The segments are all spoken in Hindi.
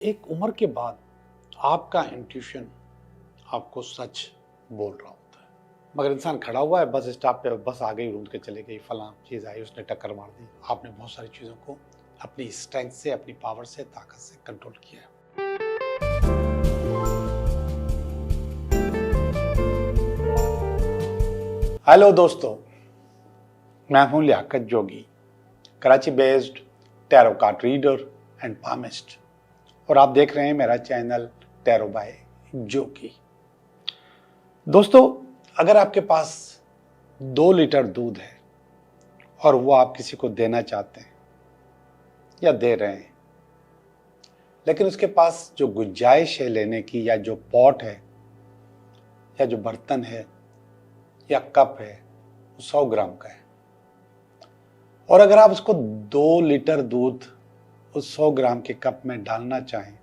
एक उम्र के बाद आपका इंट्यूशन आपको सच बोल रहा होता है, मगर इंसान खड़ा हुआ है बस स्टॉप पे, बस आ गई, उड़ के चले गई, फलां चीज़ आई, उसने टक्कर मार दी। आपने बहुत सारी चीज़ों को अपनी स्ट्रेंथ से, अपनी पावर से, ताकत से कंट्रोल किया है। हेलो दोस्तों, मैं हूं Liaquat Jogi, Karachi based tarot card reader and palmist, और आप देख रहे हैं मेरा चैनल टैरो बाय जोगी। दोस्तों, अगर आपके पास 2 लीटर दूध है और वो आप किसी को देना चाहते हैं या दे रहे हैं, लेकिन उसके पास जो गुंजाइश है लेने की, या जो पॉट है, या जो बर्तन है, या कप है, वो 100 ग्राम का है, और अगर आप उसको 2 लीटर दूध उस 100 ग्राम के कप में डालना चाहें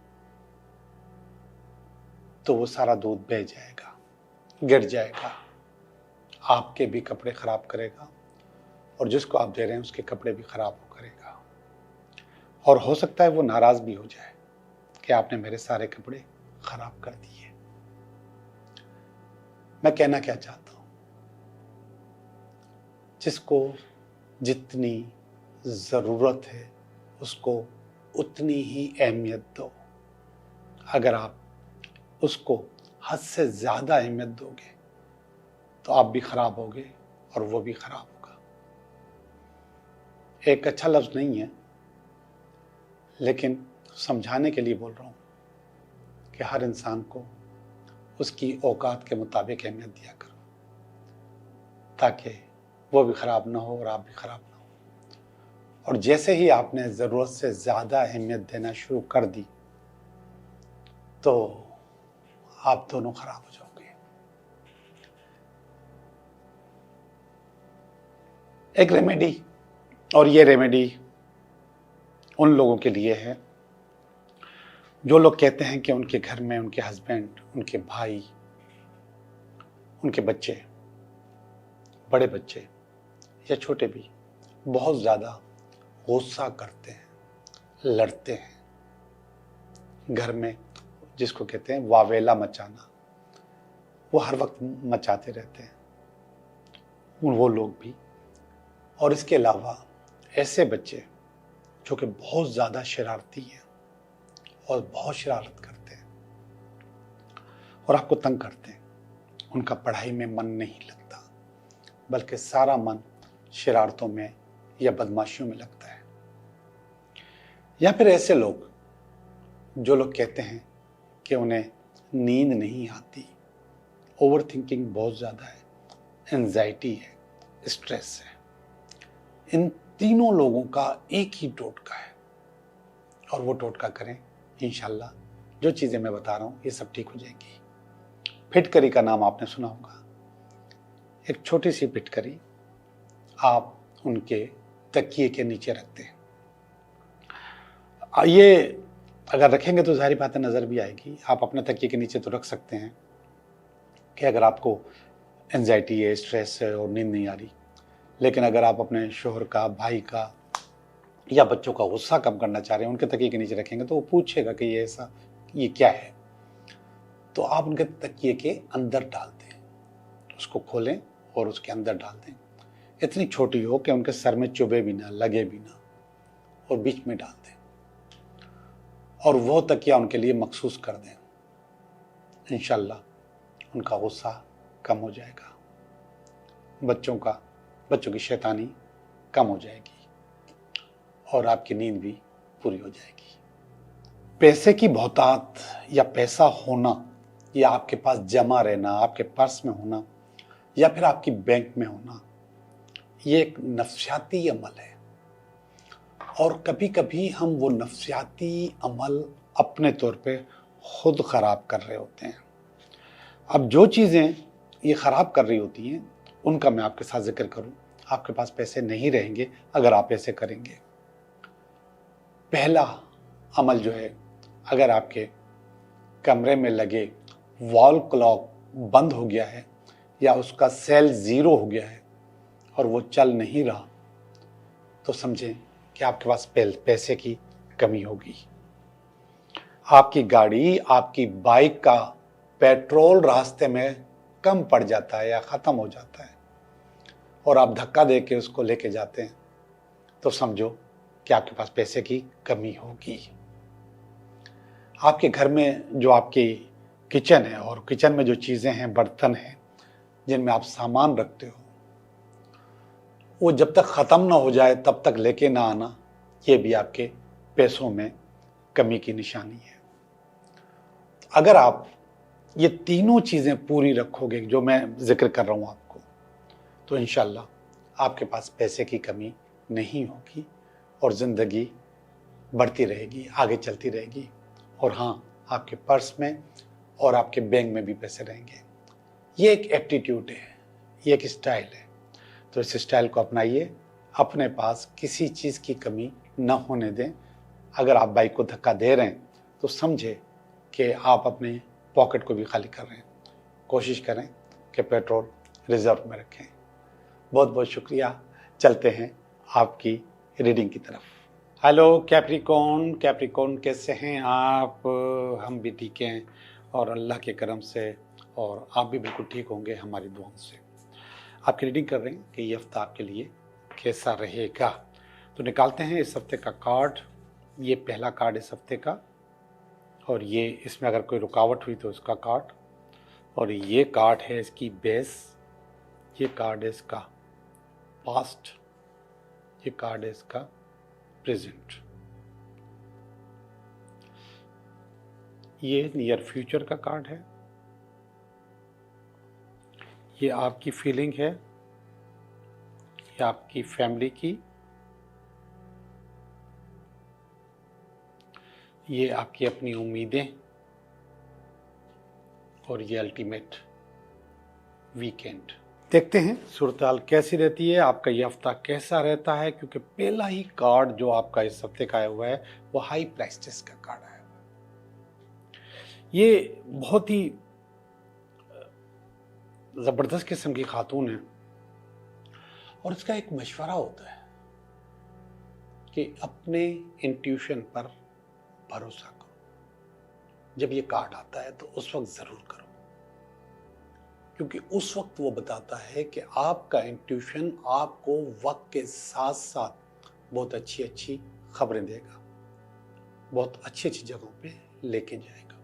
तो वो सारा दूध बह जाएगा, गिर जाएगा, आपके भी कपड़े खराब करेगा और जिसको आप दे रहे हैं उसके कपड़े भी खराब करेगा, और हो सकता है वो नाराज भी हो जाए कि आपने मेरे सारे कपड़े खराब कर दिए। मैं कहना क्या चाहता हूं, जिसको जितनी जरूरत है उसको उतनी ही अहमियत दो। अगर आप उसको हद से ज्यादा अहमियत दोगे तो आप भी खराब होगे और वो भी खराब होगा। एक अच्छा लफ्ज नहीं है, लेकिन समझाने के लिए बोल रहा हूं कि हर इंसान को उसकी औकात के मुताबिक अहमियत दिया करो, ताकि वो भी खराब ना हो और आप भी खराब ना हो। और जैसे ही आपने जरूरत से ज्यादा अहमियत देना शुरू कर दी तो आप दोनों खराब हो जाओगे। एक रेमेडी, और ये रेमेडी उन लोगों के लिए है जो लोग कहते हैं कि उनके घर में उनके हस्बैंड, उनके भाई, उनके बच्चे, बड़े बच्चे या छोटे भी, बहुत ज्यादा गुस्सा करते हैं, लड़ते हैं, घर में जिसको कहते हैं वावेला मचाना, वो हर वक्त मचाते रहते हैं, वो लोग भी। और इसके अलावा ऐसे बच्चे जो कि बहुत ज़्यादा शरारती हैं और बहुत शरारत करते हैं और आपको तंग करते हैं, उनका पढ़ाई में मन नहीं लगता, बल्कि सारा मन शरारतों में या बदमाशियों में लगता है। या फिर ऐसे लोग जो लोग कहते हैं कि उन्हें नींद नहीं आती, ओवर थिंकिंग बहुत ज़्यादा है, एंजाइटी है, स्ट्रेस है। इन तीनों लोगों का एक ही टोटका है, और वो टोटका करें, इंशाल्लाह जो चीज़ें मैं बता रहा हूँ ये सब ठीक हो जाएंगी। फिटकरी का नाम आपने सुना होगा। एक छोटी सी फिटकरी आप उनके तकिए के नीचे रखते हैं। ये अगर रखेंगे तो जाहिर बात है नज़र भी आएगी। आप अपने तकिए के नीचे तो रख सकते हैं कि अगर आपको एंजाइटी है, स्ट्रेस है और नींद नहीं आ रही, लेकिन अगर आप अपने शोहर का, भाई का या बच्चों का गुस्सा कम करना चाह रहे हैं, उनके तकिए के नीचे रखेंगे तो वो पूछेगा कि ये ऐसा, ये क्या है, तो आप उनके तकिए के अंदर डाल दें, उसको खोलें और उसके अंदर डाल दें। इतनी छोटी हो कि उनके सर में चुभे भी ना, लगे भी ना, और बीच में डाल दें, और वो तकिया उनके लिए मखसूस कर दें। इंशाल्लाह उनका गुस्सा कम हो जाएगा, बच्चों की शैतानी कम हो जाएगी और आपकी नींद भी पूरी हो जाएगी। पैसे की बहुतात या पैसा होना, या आपके पास जमा रहना, आपके पर्स में होना, या फिर आपकी बैंक में होना, ये एक नफ्सियाती अमल है, और कभी कभी हम वो नफ्सियाती अमल अपने तौर पे खुद खराब कर रहे होते हैं। अब जो चीज़ें ये खराब कर रही होती हैं उनका मैं आपके साथ जिक्र करूं। आपके पास पैसे नहीं रहेंगे अगर आप ऐसे करेंगे। पहला अमल जो है, अगर आपके कमरे में लगे वॉल क्लॉक बंद हो गया है या उसका सेल 0 हो गया है और वो चल नहीं रहा, तो समझें कि आपके पास पैसे की कमी होगी। आपकी गाड़ी, आपकी बाइक का पेट्रोल रास्ते में कम पड़ जाता है या ख़त्म हो जाता है और आप धक्का दे के उसको लेके जाते हैं, तो समझो कि आपके पास पैसे की कमी होगी। आपके घर में जो आपकी किचन है और किचन में जो चीज़ें हैं, बर्तन हैं, जिनमें आप सामान रखते हो, वो जब तक ख़त्म ना हो जाए तब तक लेके ना आना, ये भी आपके पैसों में कमी की निशानी है। अगर आप ये तीनों चीज़ें पूरी रखोगे जो मैं जिक्र कर रहा हूँ आपको, तो इंशाल्लाह आपके पास पैसे की कमी नहीं होगी और ज़िंदगी बढ़ती रहेगी, आगे चलती रहेगी। और हाँ, आपके पर्स में और आपके बैंक में भी पैसे रहेंगे। ये एक एप्टीट्यूड है, ये एक स्टाइल है। तो इस स्टाइल को अपनाइए, अपने पास किसी चीज़ की कमी न होने दें। अगर आप बाइक को धक्का दे रहे हैं तो समझे कि आप अपने पॉकेट को भी खाली कर रहे हैं। कोशिश करें कि पेट्रोल रिजर्व में रखें। बहुत बहुत शुक्रिया। चलते हैं आपकी रीडिंग की तरफ। हेलो कैप्रिकॉर्न, कैसे हैं आप? हम भी ठीक हैं और अल्लाह के करम से, और आप भी बिल्कुल ठीक होंगे हमारी दुआओं से। आपकी रीडिंग कर रहे हैं कि ये हफ्ता आपके लिए कैसा रहेगा। तो निकालते हैं इस हफ्ते का कार्ड। ये पहला कार्ड इस हफ्ते का, और ये इसमें अगर कोई रुकावट हुई तो इसका कार्ड, और ये कार्ड है इसकी बेस, ये कार्ड है इसका पास्ट, ये कार्ड है इसका प्रेजेंट, ये नियर फ्यूचर का कार्ड है, ये आपकी फीलिंग है, ये आपकी फैमिली की, ये आपकी अपनी उम्मीदें, और ये अल्टीमेट वीकेंड। देखते हैं सूरत-हाल कैसी रहती है, आपका ये हफ्ता कैसा रहता है, क्योंकि पहला ही कार्ड जो आपका इस हफ्ते का आया हुआ है वो हाई प्राइस्टेस का कार्ड आया हुआ है। ये बहुत ही ज़बरदस्त किस्म की खातून है, और इसका एक मशवरा होता है कि अपने इंट्यूशन पर भरोसा करो। जब ये कार्ड आता है तो उस वक्त ज़रूर करो, क्योंकि उस वक्त वो बताता है कि आपका इंट्यूशन आपको वक्त के साथ साथ बहुत अच्छी अच्छी खबरें देगा, बहुत अच्छी अच्छी जगहों पे लेके जाएगा,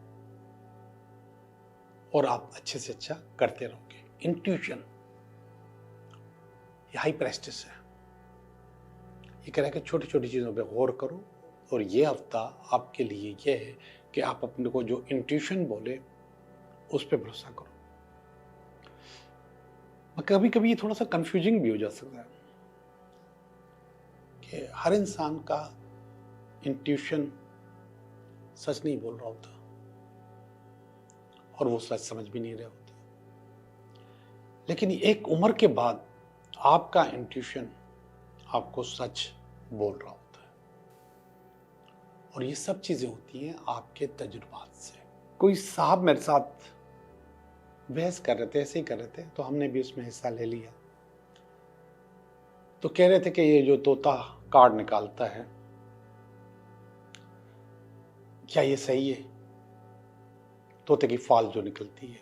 और आप अच्छे से अच्छा करते रहोगे। इंट्यूशन ये हाई प्रेस्टिस है। ये कह रहा है कि छोटी छोटी चीज़ों पे गौर करो, और ये हफ्ता आपके लिए ये है कि आप अपने को जो इंट्यूशन बोले उस पर भरोसा करो। कभी कभी ये थोड़ा सा कंफ्यूजिंग भी हो जा सकता है कि हर इंसान का इंट्यूशन सच नहीं बोल रहा होता, और वो सच समझ भी नहीं रहे होते। लेकिन एक उम्र के बाद आपका इंट्यूशन आपको सच बोल रहा होता है, और ये सब चीज़ें होती हैं आपके तजुर्बात से। कोई साहब मेरे साथ बहस कर रहे थे, ऐसे ही कर रहे थे, तो हमने भी उसमें हिस्सा ले लिया। तो कह रहे थे कि ये जो तोता कार्ड निकालता है, क्या ये सही है, तोते की फाल जो निकलती है?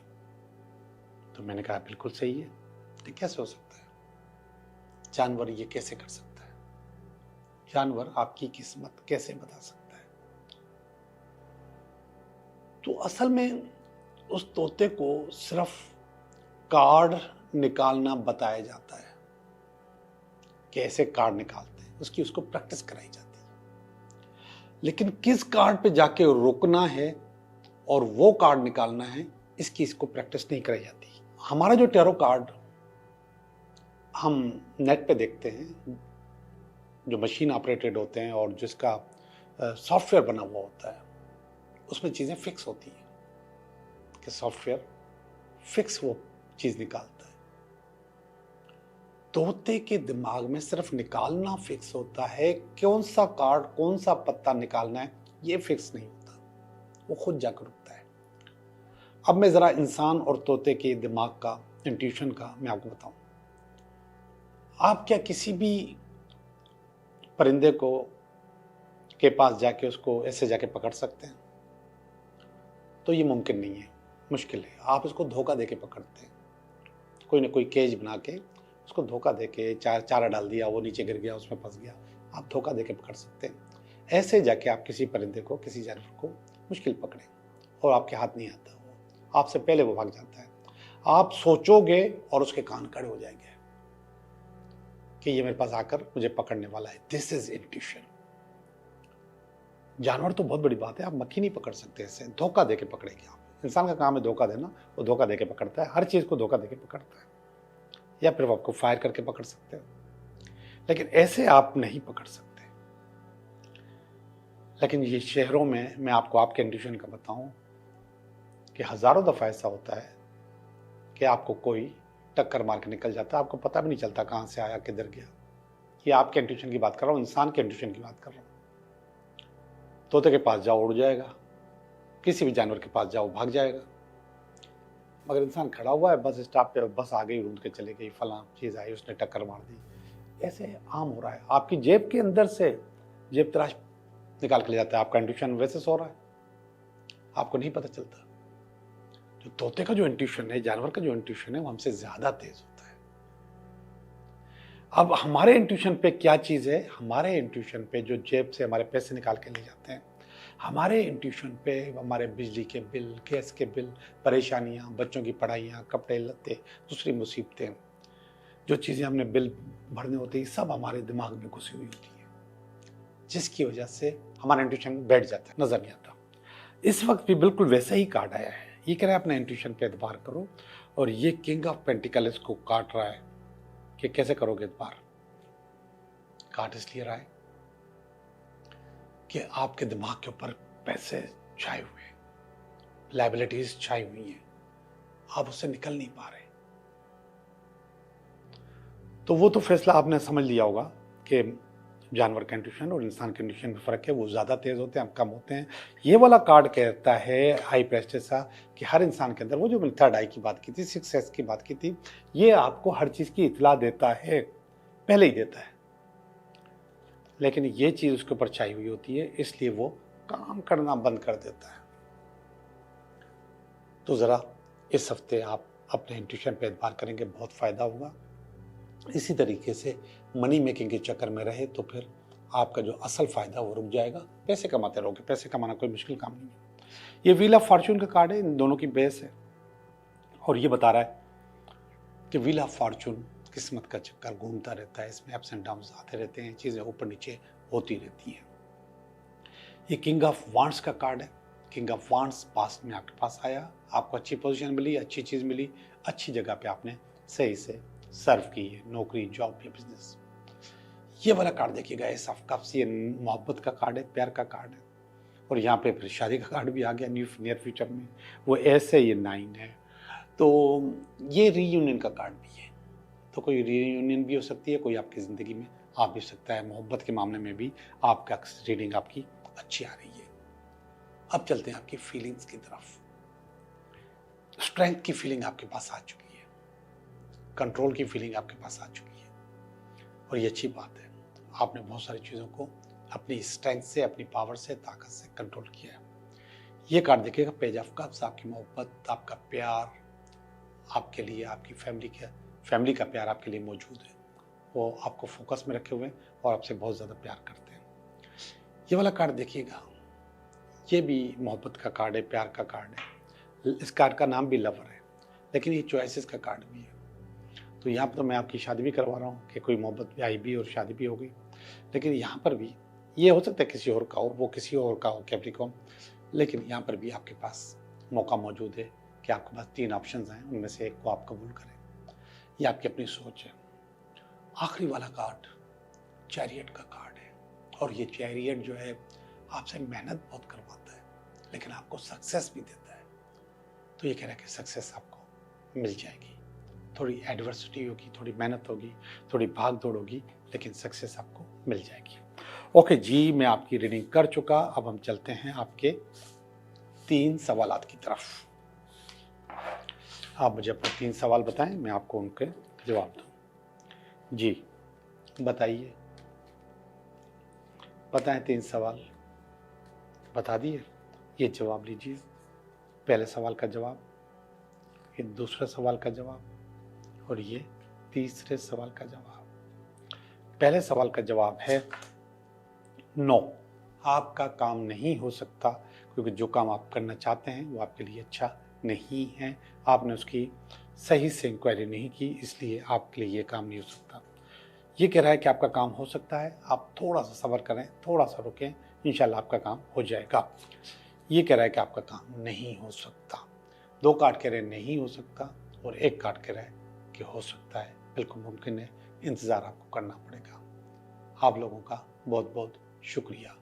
तो मैंने कहा बिल्कुल सही है। तो कैसे हो सकता है? जानवर ये कैसे कर सकता है? जानवर आपकी किस्मत कैसे बता सकता है? तो असल में उस तोते को सिर्फ कार्ड निकालना बताया जाता है, कैसे कार्ड निकालते हैं, उसको प्रैक्टिस कराई जाती है। लेकिन किस कार्ड पे जाके रुकना है और वो कार्ड निकालना है, इसको प्रैक्टिस नहीं कराई जाती। हमारा जो टैरो कार्ड हम नेट पे देखते हैं, जो मशीन ऑपरेटेड होते हैं और जिसका सॉफ्टवेयर बना हुआ होता है, उसमें चीज़ें फिक्स होती हैं कि सॉफ्टवेयर फिक्स वो चीज़ निकालता है। तोते के दिमाग में सिर्फ निकालना फिक्स होता है, कौन सा कार्ड, कौन सा पत्ता निकालना है, ये फिक्स नहीं होता, वो खुद जाकर रुकता है। अब मैं ज़रा इंसान और तोते के दिमाग का, इंट्यूशन का मैं आपको बताऊं। आप क्या किसी भी परिंदे को के पास जाके उसको ऐसे जाके पकड़ सकते हैं? तो ये मुमकिन नहीं है, मुश्किल है। आप इसको धोखा दे के पकड़ते हैं, कोई ना कोई केज बना के उसको धोखा दे के चारा डाल दिया, वो नीचे गिर गया, उसमें फंस गया, आप धोखा दे के पकड़ सकते हैं। ऐसे जाके आप किसी परिंदे को, किसी जानवर को मुश्किल पकड़े और आपके हाथ नहीं आता, वो आपसे पहले वो भाग जाता है। आप सोचोगे और उसके कान खड़े हो जाएंगे कि ये मेरे पास आकर मुझे पकड़ने वाला है। This is intuition. जानवर तो बहुत बड़ी बात है, आप मक्खी नहीं पकड़ सकते ऐसे, धोखा देके पकड़ेंगे आप। इंसान का काम है धोखा देना, वो धोखा देके पकड़ता है, हर चीज को धोखा देके पकड़ता है, या फिर वो आपको फायर करके पकड़ सकते हैं, लेकिन ऐसे आप नहीं पकड़ सकते। लेकिन ये शहरों में मैं आपको आपके इंट्यूशन का बताऊं कि हजारों दफा ऐसा होता है कि आपको कोई टक्कर मार के निकल जाता है, आपको पता भी नहीं चलता कहां से आया, किधर गया। ये आपके इंट्यूशन की बात कर रहा हूं, इंसान के इंट्यूशन की बात कर रहा हूं। तोते के पास जाओ उड़ जाएगा, किसी भी जानवर के पास जाओ भाग जाएगा, मगर इंसान खड़ा हुआ है बस स्टॉप पे, बस आ गई, उड़ के चले गई, फलां चीज आई, उसने टक्कर मार दी। ऐसे आम हो रहा है। आपकी जेब के अंदर से जेब तराश निकाल के ले जाता है, आपका इंट्यूशन वैसे सो रहा है, आपको नहीं पता चलता। जो तोते का जो इंट्यूशन है, जानवर का जो इंट्यूशन है, वो हमसे ज्यादा तेज होता है। अब हमारे इंट्यूशन पे क्या चीज है? हमारे इंट्यूशन पे जो जेब से हमारे पैसे निकाल के ले जाते हैं, हमारे इंट्यूशन पे हमारे बिजली के बिल, गैस के बिल, परेशानियां, बच्चों की पढ़ाइयाँ, कपड़े लत्ते, दूसरी मुसीबतें, जो चीजें हमने बिल भरने होते हैं, सब हमारे दिमाग में घुसी हुई होती है, जिसकी वजह से हमारा इंट्यूशन बैठ जाता है, नजर नहीं आता। इस वक्त भी बिल्कुल वैसा ही कार्ड आया है। ये कह रहा है अपने इंट्यूशन पे एतबार करो, और ये किंग ऑफ पेंटिकल्स को काट रहा है कि कैसे करोगे एतबार। काट इसलिए रहा है कि आपके दिमाग के ऊपर पैसे छाए हुए, लायबिलिटीज छाई हुई हैं, आप उससे निकल नहीं पा रहे। तो वो तो फैसला आपने समझ लिया होगा कि जानवर का इंट्यूशन और इंसान के इंट्यूशन में फर्क है, वो ज्यादा तेज होते हैं, हम कम होते हैं। ये वाला कार्ड कहता है हाई प्रेस्टेज का कि हर इंसान के अंदर, वो जो मैंने थर्ड आई की बात की थी, सिक्स सेंस की बात की थी, ये आपको हर चीज की इत्तला देता है, पहले ही देता है, लेकिन ये चीज उसके ऊपर छाई हुई होती है, इसलिए वो काम करना बंद कर देता है। तो जरा इस हफ्ते आप अपने इंट्यूशन पे एतबार करेंगे, बहुत फायदा होगा। इसी तरीके से मनी मेकिंग के चक्कर में रहे तो फिर आपका जो असल फायदा वो रुक जाएगा। पैसे कमाते रहोगे, पैसे कमाना कोई मुश्किल काम नहीं है। ये व्हील ऑफ फॉर्चून का कार्ड है, इन दोनों की बेस है, और ये बता रहा है कि व्हील ऑफ फॉर्चून किस्मत का चक्कर घूमता रहता है, इसमें अप्स एंड डाउन्स आते रहते हैं, चीजें ऊपर नीचे होती रहती हैं। ये किंग ऑफ वांड्स का कार्ड है। किंग ऑफ वांड्स पास्ट में आपके पास आया, आपको अच्छी पोजीशन मिली, अच्छी चीज मिली, अच्छी जगह पे आपने सही से सर्व की है, नौकरी, जॉब या बिजनेस। ये वाला कार्ड देखिएगा, एस ऑफ कप्स, ये मोहब्बत का कार्ड है, प्यार का कार्ड है, और यहाँ पे फिर शादी का कार्ड भी आ गया नियर फ्यूचर में, वो एस है, ये 9 है, तो ये रीयूनियन का कार्ड भी है। तो कोई रीयूनियन भी हो सकती है, कोई आपकी जिंदगी में आ भी सकता है, मोहब्बत के मामले में भी आपका रीडिंग आपकी अच्छी आ रही है। अब चलते हैं आपकी फीलिंग्स की तरफ। स्ट्रेंथ की फीलिंग आपके पास आ चुकी है, कंट्रोल की फीलिंग आपके पास आ चुकी है, और ये अच्छी बात है। आपने बहुत सारी चीज़ों को अपनी स्ट्रेंथ से, अपनी पावर से, ताकत से कंट्रोल किया है। ये कार्ड देखिएगा, पेज ऑफ कप्स, आपकी मोहब्बत, आपका प्यार, आपके लिए, आपकी फैमिली का प्यार आपके लिए मौजूद है, वो आपको फोकस में रखे हुए हैं और आपसे बहुत ज़्यादा प्यार करते हैं। ये वाला कार्ड देखिएगा, ये भी मोहब्बत का कार्ड है, प्यार का कार्ड है। इस कार्ड का नाम भी लवर है, लेकिन ये चॉइसेस का कार्ड भी है। तो यहाँ पर तो मैं आपकी शादी भी करवा रहा हूँ कि कोई मोहब्बत भी आई भी और शादी भी हो गई, लेकिन यहाँ पर भी ये हो सकता है किसी और का हो, वो किसी और का हो, कैप्रिकॉर्न, लेकिन यहाँ पर भी आपके पास मौका मौजूद है कि आपके पास 3 ऑप्शंस हैं, उनमें से एक को आप कबूल करें। ये आपकी अपनी सोच है। आखिरी वाला कार्ड चैरियट का कार्ड है, और ये चैरियट जो है आपसे मेहनत बहुत करवाता है, लेकिन आपको सक्सेस भी देता है। तो ये कह रहा है कि सक्सेस आपको मिल जाएगी। थोड़ी एडवर्सिटी होगी, थोड़ी मेहनत होगी, थोड़ी भाग दौड़ होगी, लेकिन सक्सेस आपको मिल जाएगी। ओके जी, मैं आपकी रीडिंग कर चुका। अब हम चलते हैं आपके 3 सवालात की तरफ। आप मुझे अपने 3 सवाल बताएं, मैं आपको उनके जवाब दूं। जी बताइए, बताएं 3 सवाल बता दिए, ये जवाब लीजिए। पहले सवाल का जवाब, ये दूसरे सवाल का जवाब और ये तीसरे सवाल का जवाब। पहले सवाल का जवाब है नो, आपका काम नहीं हो सकता, क्योंकि जो काम आप करना चाहते हैं वो आपके लिए अच्छा नहीं है। आपने उसकी सही से इंक्वायरी नहीं की, इसलिए आपके लिए ये काम नहीं हो सकता। ये कह रहा है कि आपका काम हो सकता है, आप थोड़ा सा सब्र करें, थोड़ा सा रुकें, इंशाल्लाह आपका काम हो जाएगा। ये कह रहा है कि आपका काम नहीं हो सकता। 2 कार्ड कह रहे हैं नहीं हो सकता और 1 कार्ड कह रहा है कि हो सकता है, बिल्कुल मुमकिन है, इंतज़ार आपको करना पड़ेगा। आप लोगों का बहुत बहुत शुक्रिया।